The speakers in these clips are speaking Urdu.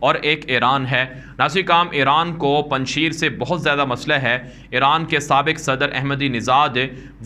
اور ایک ایران ہے۔ ناظرین کرام، ایران کو پنجشیر سے بہت زیادہ مسئلہ ہے۔ ایران کے سابق صدر احمدی نژاد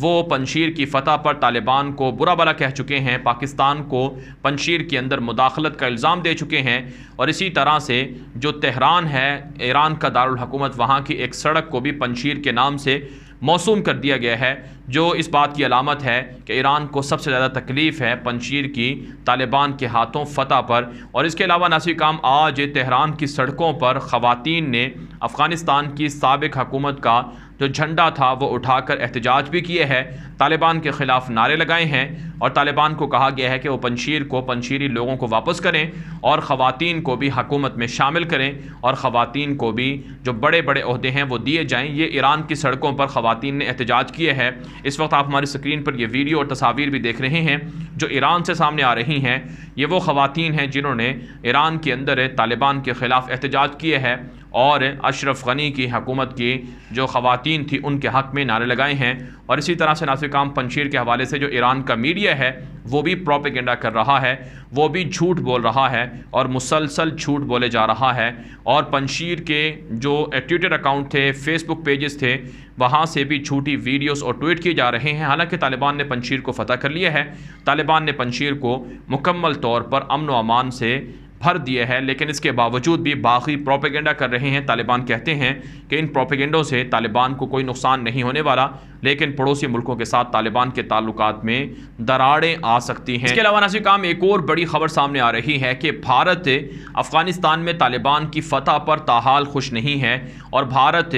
وہ پنجشیر کی فتح پر طالبان کو برا بھلا کہہ چکے ہیں، پاکستان کو پنجشیر کے اندر مداخلت کا الزام دے چکے ہیں، اور اسی طرح سے جو تہران ہے ایران کا دارالحکومت، وہاں کی ایک سڑک کو بھی پنجشیر کے نام سے موسوم کر دیا گیا ہے، جو اس بات کی علامت ہے کہ ایران کو سب سے زیادہ تکلیف ہے پنجشیر کی طالبان کے ہاتھوں فتح پر۔ اور اس کے علاوہ ناظرین کرام، آج تہران کی سڑکوں پر خواتین نے افغانستان کی سابق حکومت کا جو جھنڈا تھا وہ اٹھا کر احتجاج بھی کیے ہیں، طالبان کے خلاف نعرے لگائے ہیں، اور طالبان کو کہا گیا ہے کہ وہ پنجشیر کو، پنجشیری لوگوں کو واپس کریں، اور خواتین کو بھی حکومت میں شامل کریں، اور خواتین کو بھی جو بڑے بڑے عہدے ہیں وہ دیے جائیں۔ یہ ایران کی سڑکوں پر خواتین نے احتجاج کیے ہیں۔ اس وقت آپ ہماری اسکرین پر یہ ویڈیو اور تصاویر بھی دیکھ رہے ہیں جو ایران سے سامنے آ رہی ہیں۔ یہ وہ خواتین ہیں جنہوں نے ایران کے اندر طالبان کے خلاف احتجاج کیے ہیں، اور اشرف غنی کی حکومت کی جو خواتین تھی ان کے حق میں نعرے لگائے ہیں۔ اور اسی طرح سے ناظرین کرام، پنجشیر کے حوالے سے جو ایران کا میڈیا ہے وہ بھی پروپیگنڈا کر رہا ہے، وہ بھی جھوٹ بول رہا ہے، اور مسلسل جھوٹ بولے جا رہا ہے، اور پنجشیر کے جو ٹویٹر اکاؤنٹ تھے، فیس بک پیجز تھے، وہاں سے بھی جھوٹی ویڈیوز اور ٹویٹ کیے جا رہے ہیں۔ حالانکہ طالبان نے پنجشیر کو فتح کر لیا ہے، طالبان نے پنجشیر کو مکمل طور پر امن و امان سے بھر دیے ہے، لیکن اس کے باوجود بھی باقی پروپیگنڈا کر رہے ہیں۔ طالبان کہتے ہیں کہ ان پروپیگنڈوں سے طالبان کو کوئی نقصان نہیں ہونے والا، لیکن پڑوسی ملکوں کے ساتھ طالبان کے تعلقات میں دراڑیں آ سکتی ہیں۔ اس کے علاوہ ناظرین کرام، ایک اور بڑی خبر سامنے آ رہی ہے کہ بھارت افغانستان میں طالبان کی فتح پر تاحال خوش نہیں ہے، اور بھارت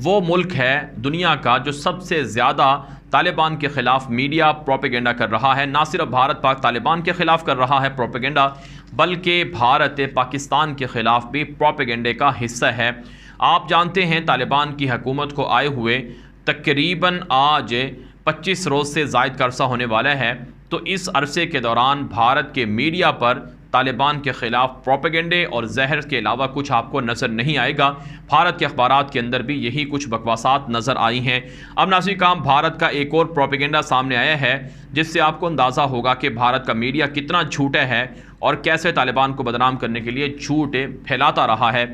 وہ ملک ہے دنیا کا جو سب سے زیادہ طالبان کے خلاف میڈیا پروپیگنڈا کر رہا ہے۔ نہ صرف بھارت پاک طالبان کے خلاف کر رہا ہے پروپیگنڈا، بلکہ بھارت پاکستان کے خلاف بھی پروپیگنڈے کا حصہ ہے۔ آپ جانتے ہیں طالبان کی حکومت کو آئے ہوئے تقریباً آج 25 روز سے زائد کا عرصہ ہونے والا ہے، تو اس عرصے کے دوران بھارت کے میڈیا پر طالبان کے خلاف پروپیگنڈے اور زہر کے علاوہ کچھ آپ کو نظر نہیں آئے گا۔ بھارت کے اخبارات کے اندر بھی یہی کچھ بکواسات نظر آئی ہیں۔ اب ناظرین کرام، بھارت کا ایک اور پروپیگنڈا سامنے آیا ہے جس سے آپ کو اندازہ ہوگا کہ بھارت کا میڈیا کتنا جھوٹا ہے اور کیسے طالبان کو بدنام کرنے کے لیے جھوٹ پھیلاتا رہا ہے۔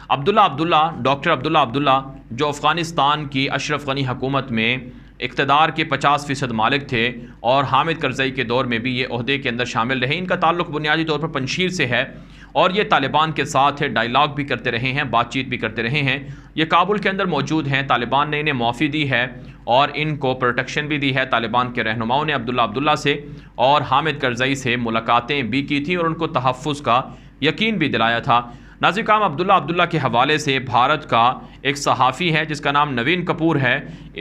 ڈاکٹر عبداللہ عبداللہ جو افغانستان کی اشرف غنی حکومت میں اقتدار کے 50% مالک تھے، اور حامد کرزئی کے دور میں بھی یہ عہدے کے اندر شامل رہے، ان کا تعلق بنیادی طور پر پنجشیر سے ہے، اور یہ طالبان کے ساتھ ڈائیلاگ بھی کرتے رہے ہیں، بات چیت بھی کرتے رہے ہیں۔ یہ کابل کے اندر موجود ہیں، طالبان نے انہیں معافی دی ہے اور ان کو پروٹیکشن بھی دی ہے۔ طالبان کے رہنماؤں نے عبداللہ سے اور حامد کرزئی سے ملاقاتیں بھی کی تھیں اور ان کو تحفظ کا یقین بھی دلایا تھا۔ ناظرین کرام، عبداللہ کے حوالے سے بھارت کا ایک صحافی ہے جس کا نام نوین کپور ہے،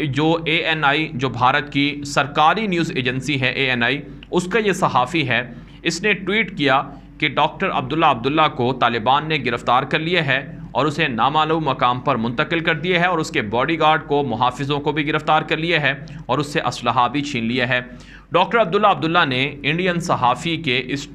جو ANI جو بھارت کی سرکاری نیوز ایجنسی ہے ANI، اس کا یہ صحافی ہے۔ اس نے ٹویٹ کیا کہ ڈاکٹر عبداللہ کو طالبان نے گرفتار کر لیا ہے اور اسے نامعلوم مقام پر منتقل کر دیا ہے، اور اس کے باڈی گارڈ کو، محافظوں کو بھی گرفتار کر لیا ہے اور اس سے اسلحہ بھی چھین لیا ہے۔ ڈاکٹر عبداللہ نے انڈین صحافی کے اس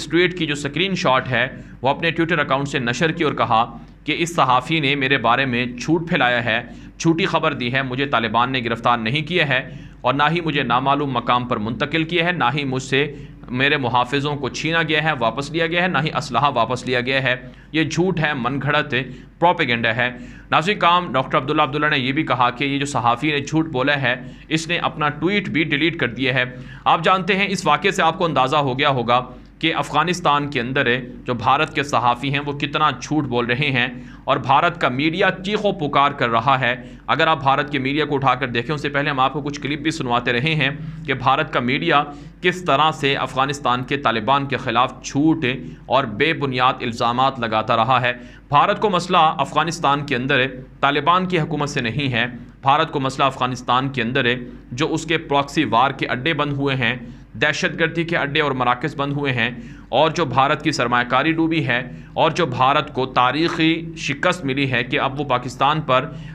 ٹویٹ کی جو سکرین شاٹ ہے وہ اپنے ٹویٹر اکاؤنٹ سے نشر کی اور کہا کہ اس صحافی نے میرے بارے میں جھوٹ پھیلایا ہے، جھوٹی خبر دی ہے، مجھے طالبان نے گرفتار نہیں کیا ہے اور نہ ہی مجھے نامعلوم مقام پر منتقل کیا ہے، نہ ہی مجھ سے میرے محافظوں کو چھینا گیا ہے، واپس لیا گیا ہے، نہ ہی اسلحہ واپس لیا گیا ہے۔ یہ جھوٹ ہے، من گھڑت پروپیگنڈا ہے۔ ناظرین کرام، ڈاکٹر عبداللہ نے یہ بھی کہا کہ یہ جو صحافی نے جھوٹ بولا ہے اس نے اپنا ٹویٹ بھی ڈیلیٹ کر دیا ہے۔ آپ جانتے ہیں اس واقعے سے آپ کو اندازہ ہو گیا ہوگا کہ افغانستان کے اندر جو بھارت کے صحافی ہیں وہ کتنا جھوٹ بول رہے ہیں، اور بھارت کا میڈیا چیخ و پکار کر رہا ہے۔ اگر آپ بھارت کے میڈیا کو اٹھا کر دیکھیں، اس سے پہلے ہم آپ کو کچھ کلپ بھی سنواتے رہے ہیں کہ بھارت کا میڈیا کس طرح سے افغانستان کے طالبان کے خلاف جھوٹ اور بے بنیاد الزامات لگاتا رہا ہے۔ بھارت کو مسئلہ افغانستان کے اندر طالبان کی حکومت سے نہیں ہے، بھارت کو مسئلہ افغانستان کے اندر جو اس کے پراکسی وار کے اڈے بند ہوئے ہیں، دہشت گردی کے اڈے اور مراکز بند ہوئے ہیں، اور جو بھارت کی سرمایہ کاری ڈوبی ہے، اور جو بھارت کو تاریخی شکست ملی ہے کہ اب وہ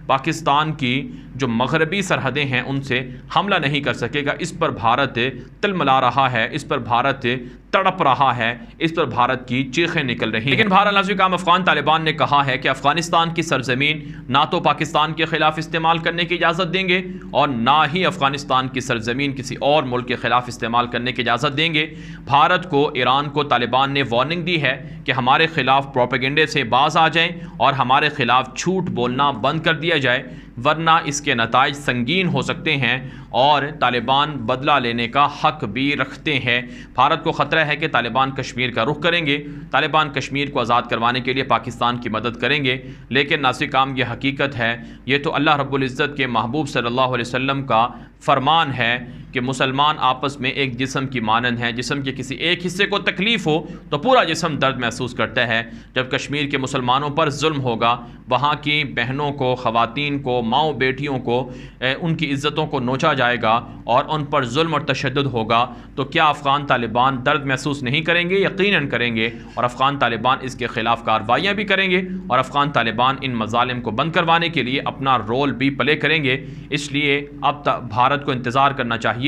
پاکستان کی جو مغربی سرحدیں ہیں ان سے حملہ نہیں کر سکے گا، اس پر بھارت تلملا رہا ہے، اس پر بھارت تڑپ رہا ہے، اس پر بھارت کی چیخیں نکل رہی ہیں۔ لیکن بہرحال ناظرین کرام، افغان طالبان نے کہا ہے کہ افغانستان کی سرزمین نہ تو پاکستان کے خلاف استعمال کرنے کی اجازت دیں گے اور نہ ہی افغانستان کی سرزمین کسی اور ملک کے خلاف استعمال کرنے کی اجازت دیں گے۔ بھارت کو ایران کو کو طالبان نے وارننگ دی ہے کہ ہمارے خلاف پروپیگنڈے سے باز آ جائیں اور ہمارے خلاف جھوٹ بولنا بند کر دیا جائے، ورنہ اس کے نتائج سنگین ہو سکتے ہیں اور طالبان بدلہ لینے کا حق بھی رکھتے ہیں۔ بھارت کو خطرہ ہے کہ طالبان کشمیر کا رخ کریں گے، طالبان کشمیر کو آزاد کروانے کے لیے پاکستان کی مدد کریں گے، لیکن ناصر کام یہ حقیقت ہے، یہ تو اللہ رب العزت کے محبوب صلی اللہ علیہ وسلم کا فرمان ہے کہ مسلمان آپس میں ایک جسم کی مانند ہیں۔ جسم کے کسی ایک حصے کو تکلیف ہو تو پورا جسم درد محسوس کرتا ہے۔ جب کشمیر کے مسلمانوں پر ظلم ہوگا، وہاں کی بہنوں کو، خواتین کو، ماؤں بیٹیوں کو، ان کی عزتوں کو نوچا جائے گا اور ان پر ظلم اور تشدد ہوگا، تو کیا افغان طالبان درد محسوس نہیں کریں گے؟ یقیناً کریں گے، اور افغان طالبان اس کے خلاف کارروائیاں بھی کریں گے، اور افغان طالبان ان مظالم کو بند کروانے کے لیے اپنا رول بھی پلے کریں گے۔ اس لیے اب بھارت کو انتظار کرنا چاہیے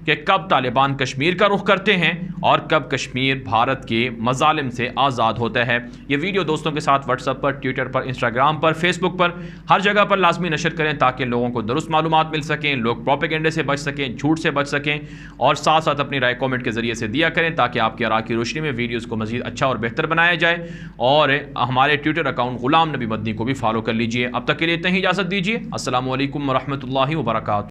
کہ کب طالبان کشمیر کا رخ کرتے ہیں اور کب کشمیر بھارت کے مظالم سے آزاد ہوتا ہے۔ یہ ویڈیو دوستوں کے ساتھ واٹس ایپ پر، ٹویٹر پر، انسٹاگرام پر، فیس بک پر، ہر جگہ پر لازمی نشر کریں تاکہ لوگوں کو درست معلومات مل سکیں، لوگ پروپیگنڈے سے بچ سکیں، جھوٹ سے بچ سکیں، اور ساتھ ساتھ اپنی رائے کامنٹ کے ذریعے سے دیا کریں تاکہ آپ کی آراء کی روشنی میں ویڈیوز کو مزید اچھا اور بہتر بنایا جائے۔ اور ہمارے ٹویٹر اکاؤنٹ غلام نبی مدنی کو بھی فالو کر لیجئے۔ اب تک کے لیے اتنا ہی اجازت دیجیے۔ السلام علیکم ورحمۃ اللہ وبرکاتہ۔